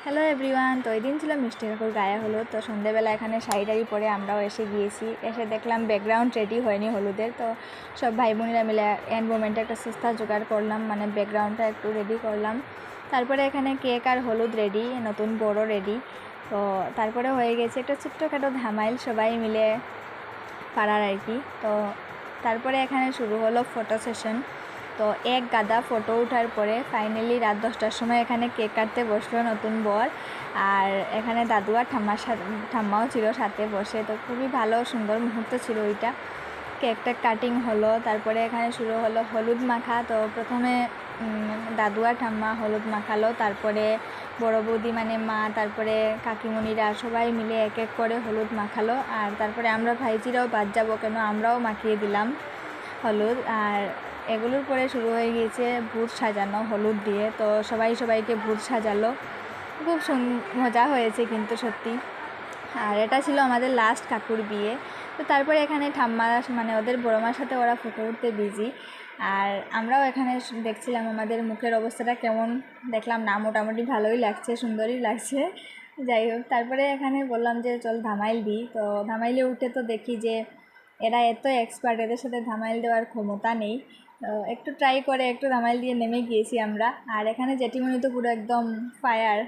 Hello everyone. তো ওই দিন ছিল মিষ্টি কাকুর গায়ে হলুদ। তো সন্ধ্যেবেলা এখানে শাড়ি টাড়ি পরে আমরাও এসে গিয়েছি। এসে দেখলাম ব্যাকগ্রাউন্ড রেডি হয়নি হলুদের। তো সব ভাই বোনেরা মিলে এন্ড মোমেন্টে একটা সস্তা জোগাড় করলাম, মানে ব্যাকগ্রাউন্ডটা একটু রেডি করলাম। তারপরে এখানে কেক আর হলুদ রেডি, নতুন বড় রেডি। তো তারপরে হয়ে গেছে একটা ছোট্টখাটো ধামাইল সবাই মিলে পাড়ার আর কি। তো তারপরে এখানে শুরু হলো ফটো সেশন। তো এক গাদা ফটো ওঠার পরে ফাইনালি রাত 10টার সময় এখানে কেক কাটতে বসলো নতুন বর। আর এখানে দাদু আর ঠাম্মাও ছিল সাথে বসে। তো খুবই ভালো সুন্দর মুহূর্ত ছিল ওইটা। কেকটা কাটিং হলো, তারপরে এখানে শুরু হলো হলুদ মাখা। তো প্রথমে দাদু আর ঠাম্মা হলুদ মাখালো, তারপরে বড় বৌদি মানে মা, তারপরে কাকিমণিরা সবাই মিলে এক এক করে হলুদ মাখালো। আর তারপরে আমরা ভাইজিরাও বাদ যাবো কেন, আমরাও মাখিয়ে দিলাম হলুদ। আর এগুলোর পরে শুরু হয়ে গিয়েছে ভূত সাজানো হলুদ দিয়ে। তো সবাই সবাইকে ভূত সাজালো, খুব মজা হয়েছে কিন্তু সত্যি। আর এটা ছিল আমাদের লাস্ট কাকুর বিয়ে। তো তারপরে এখানে ঠাম্মা মানে ওদের বড় মার সাথে ওরা ফটো উঠতে বিজি। আর আমরাও এখানে দেখছিলাম আমাদের মুখের অবস্থাটা কেমন, দেখলাম না মোটামুটি ভালোই লাগছে, সুন্দরই লাগছে। যাই হোক, তারপরে এখানে বললাম যে চল ধামাইল দিই। তো ধামাইলে উঠে তো দেখি যে এরা এত এক্সপার্ট, এদের সাথে ধামাইল দেওয়ার ক্ষমতা নেই। একটু ট্রাই করে একটু ধামাইল দিয়ে নেমে গিয়েছি আমরা। আর এখানে জেঠিমণি তো পুরো একদম ফায়ার,